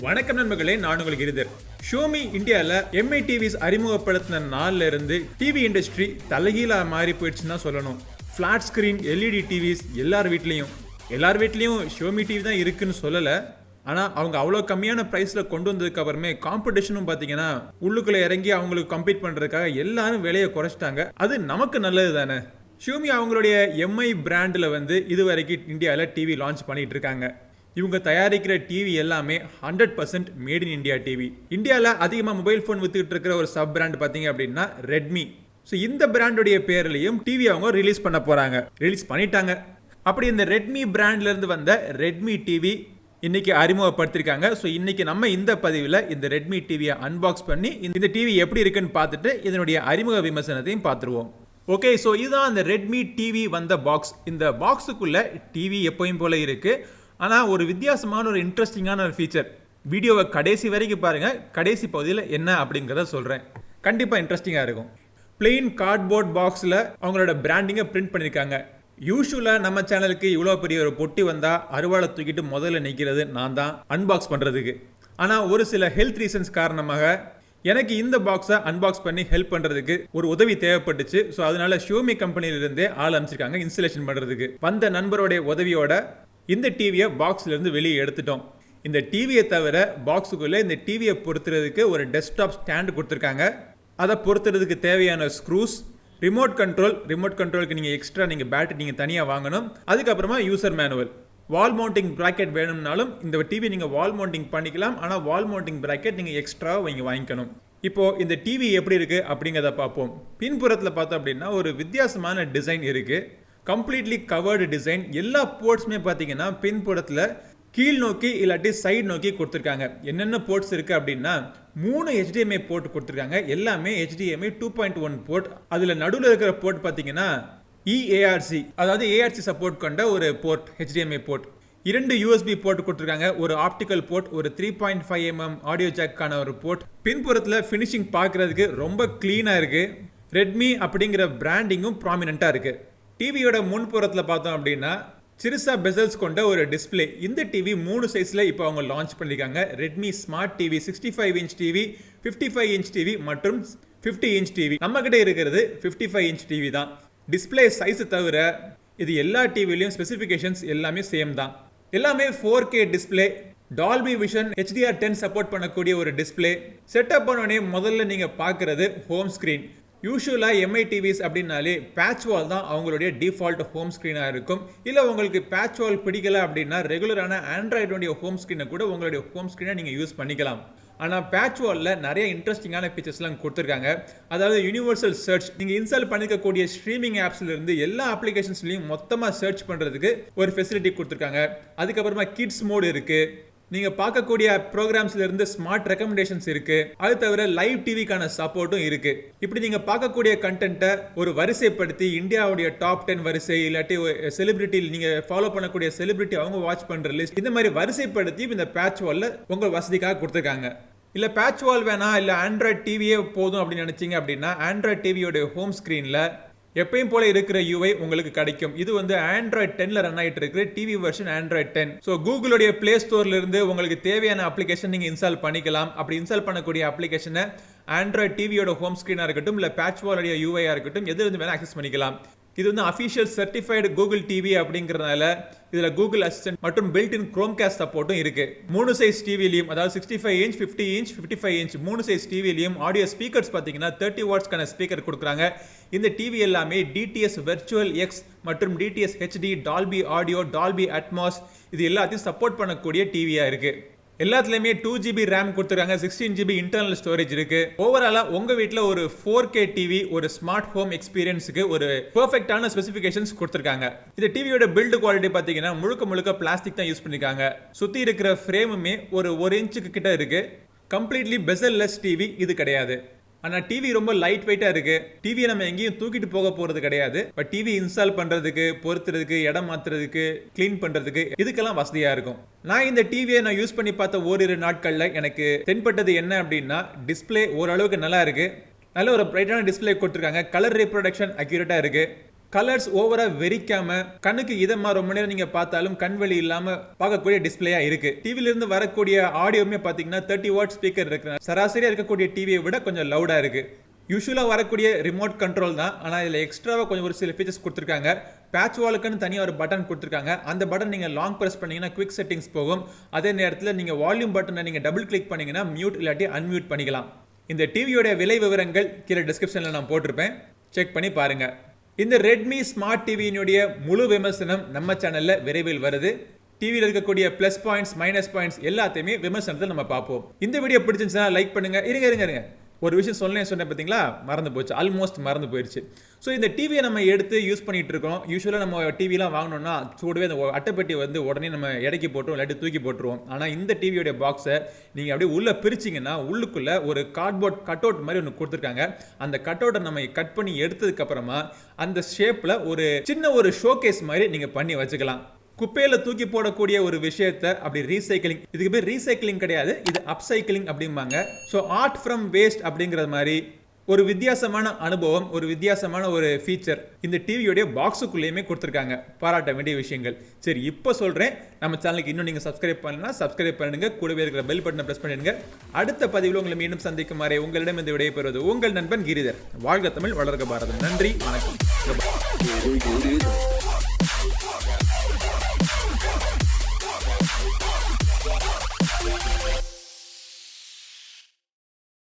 வணக்கம் நண்பர்களே, நான் உங்கள் கிரிதர். ஷோமி இந்தியாவில் எம்ஐ டிவிஸ் அறிமுகப்படுத்தின நாள்ல இருந்து டிவி இண்டஸ்ட்ரி தலைகீழா மாறி போயிடுச்சுன்னு தான் சொல்லணும். ஃபிளாட் ஸ்கிரீன் எல்இடி டிவிஸ் எல்லார் வீட்லேயும் ஷோமி டிவி தான் இருக்குன்னு சொல்லலை. ஆனால் அவங்க அவ்வளோ கம்மியான ப்ரைஸில் கொண்டு வந்ததுக்கு அப்புறமே காம்படிஷனும் பார்த்தீங்கன்னா உள்ளுக்குள்ளே இறங்கி அவங்களுக்கு கம்பீட் பண்ணுறதுக்காக எல்லாரும் விலையை குறைச்சிட்டாங்க. அது நமக்கு நல்லது தானே. ஷோமி அவங்களுடைய எம்ஐ பிராண்டில் இது வரைக்கும் இந்தியாவில் டிவி லான்ச் பண்ணிட்டு இருக்காங்க. இவங்க தயாரிக்கிற டிவி எல்லாமே 100% மேட் இன் இந்தியா டிவி. இந்தியாவில் அதிகமாக மொபைல் ஃபோன் வித்துக்கிட்டு இருக்கிற ஒரு சப் பிராண்ட் பார்த்தீங்க அப்படின்னா ரெட்மி. ஸோ இந்த பிராண்டுடைய பேர்லையும் டிவி அவங்க ரிலீஸ் பண்ணிட்டாங்க. அப்படி இந்த ரெட்மி பிராண்ட்லேருந்து வந்த ரெட்மி டிவி இன்னைக்கு அறிமுகப்படுத்திருக்காங்க. ஸோ இன்னைக்கு நம்ம இந்த பதிவில் இந்த ரெட்மி டிவியை அன்பாக்ஸ் பண்ணி இந்த டிவி எப்படி இருக்குன்னு பார்த்துட்டு இதனுடைய அறிமுக விமர்சனத்தையும் பார்த்துருவோம். ஓகே, ஸோ இதுதான் அந்த ரெட்மி டிவி வந்த பாக்ஸ். இந்த பாக்ஸுக்குள்ள டிவி எப்பயும் போல இருக்கு. ஆனால் ஒரு வித்தியாசமான ஒரு இன்ட்ரெஸ்டிங்கான ஒரு ஃபீச்சர். வீடியோவை கடைசி வரைக்கும் பாருங்க. கடைசி பகுதியில் என்ன அப்படிங்கிறத சொல்கிறேன். கண்டிப்பாக இன்ட்ரெஸ்டிங்காக இருக்கும். பிளெயின் கார்ட்போர்ட் பாக்ஸில் அவங்களோட பிராண்டிங்கை பிரிண்ட் பண்ணியிருக்காங்க. யூஸ்வலாக நம்ம சேனலுக்கு இவ்வளோ பெரிய ஒரு பொட்டி வந்தால் அருவாளை தூக்கிட்டு முதல்ல நிற்கிறது நான் தான் அன்பாக்ஸ் பண்ணுறதுக்கு. ஆனால் ஒரு சில ஹெல்த் ரீசன்ஸ் காரணமாக எனக்கு இந்த பாக்ஸை அன்பாக்ஸ் பண்ணி ஹெல்ப் பண்ணுறதுக்கு ஒரு உதவி தேவைப்பட்டுச்சு. ஸோ அதனால ஷோமி கம்பெனியிலிருந்தே ஆள் அமைச்சிருக்காங்க இன்ஸ்டலேஷன் பண்ணுறதுக்கு. வந்த நண்பருடைய உதவியோட இந்த டிவியை பாக்ஸ்லேருந்து வெளியே எடுத்துட்டோம். இந்த டிவியை தவிர பாக்ஸுக்குள்ளே இந்த டிவியை பொறுத்துறதுக்கு ஒரு டெஸ்க்டாப் ஸ்டாண்டு கொடுத்துருக்காங்க. அதை பொறுத்துறதுக்கு தேவையான ஸ்க்ரூஸ், ரிமோட் கண்ட்ரோலுக்கு நீங்கள் எக்ஸ்ட்ரா பேட்டரி தனியாக வாங்கணும். அதுக்கப்புறமா யூசர் மேனுவல். வால் மவுண்டிங் ப்ராக்கெட் வேணும்னாலும் இந்த டிவி நீங்கள் வால் மவுண்டிங் பண்ணிக்கலாம். ஆனால் வால் மவுண்டிங் ப்ராக்கெட் நீங்கள் எக்ஸ்ட்ராவாக வாங்கிக்கணும். இப்போது இந்த டிவி எப்படி இருக்குது அப்படிங்கிறத பார்ப்போம். பின்புறத்தில் பார்த்தோம் அப்படின்னா ஒரு வித்தியாசமான டிசைன் இருக்குது. Completely covered design. எல்லா போர்ட்ஸுமே பார்த்தீங்கன்னா பின்புறத்தில் கீழ் நோக்கி இல்லாட்டி சைடு நோக்கி கொடுத்துருக்காங்க. என்னென்ன போர்ட்ஸ் இருக்குது அப்படின்னா 3 HDMI போர்ட் கொடுத்துருக்காங்க. எல்லாமே HDMI 2.1 போர்ட். அதில் நடுவில் இருக்கிற போர்ட் பார்த்தீங்கன்னா EARC, அதாவது ARC சப்போர்ட் கொண்ட ஒரு port, HDMI port. 2 USB port கொடுத்துருக்காங்க. ஒரு ஆப்டிக்கல் போர்ட், ஒரு 3.5 mm ஆடியோ ஜாக்கான ஒரு போர்ட். பின்புறத்தில் ஃபினிஷிங் பார்க்குறதுக்கு ரொம்ப க்ளீனாக இருக்குது. ரெட்மி அப்படிங்கிற பிராண்டிங்கும் ப்ராமினெண்ட்டாக இருக்குது. டிவியோட முன்புறத்தில் பார்த்தோம் அப்படின்னா சிறுசா பெசல்ஸ் கொண்ட ஒரு டிஸ்பிளே. இந்த டிவி 3 சைஸில் இப்போ அவங்க லான்ச் பண்ணியிருக்காங்க. Redmi smart TV, 65 inch TV, 55 inch TV மற்றும் 50 இன்ச் டிவி. நம்மக்கிட்ட இருக்கிறது 55 இன்ச் டிவி தான். டிஸ்பிளே சைஸு தவிர இது எல்லா டிவிலையும் ஸ்பெசிஃபிகேஷன்ஸ் எல்லாமே சேம் தான். எல்லாமே 4K display, Dolby vision, HDR10 support பண்ணக்கூடிய ஒரு டிஸ்பிளே. செட்டப் பண்ணோடனே முதல்ல நீங்கள் பார்க்குறது ஹோம் ஸ்க்ரீன். யூஸ்வலாக எம்ஐ டிவிஸ் அப்படின்னாலே பேட்ச் வால் தான் அவங்களுடைய டிஃபால்ட் ஹோம் ஸ்க்ரீனாக இருக்கும். இல்லை உங்களுக்கு பேட்ச் வால் பிடிக்கல அப்படின்னா ரெகுலரான ஆண்ட்ராய்டுடைய ஹோம் ஸ்க்ரீனை கூட உங்களுடைய ஹோம் ஸ்க்ரீனை நீங்கள் யூஸ் பண்ணிக்கலாம். ஆனால் பேட்ச் வாலில் நிறைய இன்ட்ரெஸ்டிங்கான ஃபீச்சர்ஸ்லாம் கொடுத்துருக்காங்க. அதாவது யூனிவர்சல் சர்ச். நீங்கள் இன்ஸ்டால் பண்ணிக்கக்கூடிய ஸ்ட்ரீமிங் ஆப்ஸ்லேருந்து எல்லா அப்ளிகேஷன்ஸ்லையும் மொத்தமாக சர்ச் பண்ணுறதுக்கு ஒரு ஃபெசிலிட்டி கொடுத்துருக்காங்க. அதுக்கப்புறமா கிட்ஸ் மோடு இருக்குது. நீங்கள் பார்க்கக்கூடிய ப்ரோக்ராம்ஸ்லேருந்து ஸ்மார்ட் ரெக்கமெண்டேஷன்ஸ் இருக்குது. அது தவிர லைவ் டிவிக்கான சப்போர்ட்டும் இருக்குது. இப்படி நீங்கள் பார்க்கக்கூடிய கண்டென்ட்டை ஒரு வரிசைப்படுத்தி இந்தியாவுடைய டாப் 10 வரிசை இல்லாட்டி செலிபிரிட்டி, நீங்கள் ஃபாலோ பண்ணக்கூடிய செலிபிரிட்டி அவங்க வாட்ச் பண்ணுற லிஸ்ட், இந்த மாதிரி வரிசைப்படுத்தி இந்த பேட்ச் வாலில் உங்கள் வசதிக்காக கொடுத்துருக்காங்க. இல்லை பேட்ச் வால் வேணாம், இல்லை ஆண்ட்ராய்ட் டிவியே போதும் அப்படின்னு நினச்சிங்க அப்படின்னா ஆண்ட்ராய்ட் டிவியோடைய ஹோம் ஸ்க்ரீனில் எப்பயும் போல இருக்கிற யூஐ உங்களுக்கு கிடைக்கும். இது ஆண்ட்ராய்ட் 10ல ரன் ஆகிட்டு இருக்கு டிவி வெர்ஷன் ஆண்ட்ராய்ட் 10. ஸோ கூகுளுடைய பிளே ஸ்டோர்ல இருந்து உங்களுக்கு தேவையான அப்ளிகேஷன் நீங்கள் இன்ஸ்டால் பண்ணிக்கலாம். அப்படி இன்ஸ்டால் பண்ணக்கூடிய அப்ளிகேஷனை ஆண்ட்ராய்ட் டிவியோட ஹோம் ஸ்க்ரீனாக இருக்கட்டும், இல்லை பேட்ச் வாலுடைய யூஐயாக இருக்கட்டும், எது இருந்து வேணால் ஆக்சஸ் பண்ணிக்கலாம். இது அஃபிஷியல் சர்டிஃபைடு கூகுள் டிவி அப்படிங்கிறதுனால இதில் கூகுள் அசிஸ்டன்ட் மற்றும் பில்ட்-இன் குரோம்காஸ்ட் சப்போர்ட்டும் இருக்கு. 3 சைஸ் டிவிலையும், அதாவது 65 இன்ச், 50 இன்ச், 55 இன்ச் 3 சைஸ் டிவிலையும் ஆடியோ ஸ்பீக்கர்ஸ் பார்த்தீங்கன்னா 30 வாட்ஸ்க்கான ஸ்பீக்கர் கொடுக்குறாங்க. இந்த டிவி எல்லாமே DTS Virtual X மற்றும் DTS HD, Dolby audio, Dolby Atmos இது எல்லாத்தையும் சப்போர்ட் பண்ணக்கூடிய டிவியாக இருக்கு. எல்லாத்துலேயுமே 2GB ரேம் கொடுத்துருக்காங்க. 16GB இன்டர்னல் ஸ்டோரேஜ் இருக்கு. ஓவராலாக உங்கள் வீட்டில் ஒரு 4K டிவி, ஒரு ஸ்மார்ட் ஹோம் எக்ஸ்பீரியன்ஸுக்கு ஒரு பெர்ஃபெக்டான ஸ்பெசிஃபிகேஷன்ஸ் கொடுத்துருக்காங்க. இந்த டிவியோட பில்டு குவாலிட்டி பார்த்தீங்கன்னா முழுக்க பிளாஸ்டிக் தான் யூஸ் பண்ணிருக்காங்க. சுற்றி இருக்கிற ஃப்ரேமுமே ஒரு 1 இன்ச்சுக்கு கிட்ட இருக்கு. கம்ப்ளீட்லி பெசல்லெஸ் டிவி இது கிடையாது. ஆனால் டிவி ரொம்ப லைட் வெயிட்டாக இருக்குது. டிவியை நம்ம எங்கேயும் தூக்கிட்டு போக போகிறது கிடையாது. பட் டிவி இன்ஸ்டால் பண்ணுறதுக்கு, பொறுத்துறதுக்கு, இடம் மாற்றுறதுக்கு, க்ளீன் பண்ணுறதுக்கு இதுக்கெல்லாம் வசதியாக இருக்கும். நான் இந்த டிவியை யூஸ் பண்ணி பார்த்த ஓரிரு நாட்களில் எனக்கு தென்பட்டது என்ன அப்படின்னா, டிஸ்பிளே ஓரளவுக்கு நல்லா இருக்குது. நல்ல ஒரு பிரைட்டான டிஸ்பிளே கொடுத்துருக்காங்க. கலர் ரீப்ரொடக்ஷன் அக்யூரேட்டாக இருக்குது. கலர்ஸ் ஓவரா வெறிக்காம கண்ணுக்கு இதமா ரொம்ப நேரம் நீங்க பார்த்தாலும் கண்வலி இல்லாம பார்க்கக்கூடிய டிஸ்பிளேயா இருக்கு. டிவில இருந்து வரக்கூடிய ஆடியோமே பாத்தீங்கன்னா 30 வாட் ஸ்பீக்கர் இருக்கு. சராசரியா இருக்கக்கூடிய டிவியை விட கொஞ்சம் லவுடா இருக்கு. யூஸ்வலா வரக்கூடிய ரிமோட் கண்ட்ரோல் தான், ஆனா இதுல எக்ஸ்ட்ராவா கொஞ்சம் ஒரு சில ஃபீச்சர்ஸ் கொடுத்துருக்காங்க. பேட்ச் வாலுக்குன்னு தனியாக ஒரு பட்டன் கொடுத்துருக்காங்க. அந்த பட்டன் நீங்கள் லாங் ப்ரெஸ் பண்ணீங்கன்னா குவிக் செட்டிங்ஸ் போகும். அதே நேரத்தில் நீங்கள் வால்யூம் பட்டனை நீங்கள் டபுள் கிளிக் பண்ணீங்கன்னா மியூட் இல்லாட்டி அன்மியூட் பண்ணிக்கலாம். இந்த டிவியோட விலை விவரங்கள் கீழே டிஸ்கிரிப்ஷனில் நான் போட்டிருப்பேன், செக் பண்ணி பாருங்க. இந்த ரெட்மி ஸ்மார்ட் டிவியினுடைய முழு விமர்சனம் நம்ம சேனலில் விரைவில் வருது. டிவியில் இருக்கக்கூடிய பிளஸ் பாயிண்ட்ஸ் மைனஸ் பாயிண்ட்ஸ் எல்லாத்தையுமே விமர்சனத்தில் நம்ம பார்ப்போம். இந்த வீடியோ பிடிச்சிருந்துச்சுன்னா லைக் பண்ணுங்க. இருங்க ஒரு விஷயம் சொன்னேன் பார்த்தீங்களா, மறந்து போச்சு, ஆல்மோஸ்ட் மறந்து போயிடுச்சு. ஸோ இந்த டிவியை நம்ம எடுத்து யூஸ் பண்ணிட்டு இருக்கோம். யூஸ்வலாக நம்ம டிவிலாம் வாங்கினோம்னா கூடவே அந்த அட்டைப்பெட்டி வந்து உடனே நம்ம இடைக்கி போட்டுருவோம், இல்லாட்டி தூக்கி போட்டுருவோம். ஆனால் இந்த டிவியோடைய பாக்ஸை நீங்கள் அப்படியே உள்ளே பிரிச்சிங்கன்னா உள்ளுக்குள்ளே ஒரு கார்ட்போர்ட் கட் அவுட் மாதிரி ஒன்று கொடுத்துருக்காங்க. அந்த கட் அவுட்டை நம்ம கட் பண்ணி எடுத்ததுக்கு அப்புறமா அந்த ஷேப்பில் ஒரு சின்ன ஒரு ஷோகேஸ் மாதிரி நீங்கள் பண்ணி வச்சுக்கலாம். குப்பையில தூக்கி போடக்கூடிய ஒரு விஷயத்தை அப்படி ரீசைக்கிளிங், இதுக்கு பேர் ரீசைக்கிளிங் கிடையாது, இது அப்சைக்கிளிங் அப்படிம்பாங்க. ஸோ ஆர்ட் ஃப்ரம் வேஸ்ட் அப்படிங்கிறது மாதிரி ஒரு வித்தியாசமான அனுபவம், ஒரு வித்தியாசமான ஒரு ஃபீச்சர் இந்த டிவியோடைய பாக்ஸுக்குள்ளேயுமே கொடுத்துருக்காங்க. பாராட்ட வேண்டிய விஷயங்கள். சரி, இப்போ சொல்கிறேன், நம்ம சேனலுக்கு இன்னும் நீங்கள் சப்ஸ்கிரைப் பண்ணலாம், சப்ஸ்கிரைப் பண்ணுங்க, கூடவே இருக்கிற பெல் பட்டனை ப்ரெஸ் பண்ணிடுங்க. அடுத்த பதிவில் உங்களை மீண்டும் சந்திக்கும் வரை உங்களிடம் இந்த விடைபெறுவது உங்கள் நண்பன் கிரிதர். வாழ்க தமிழ், வளர்க பாரதம். நன்றி, வணக்கம்.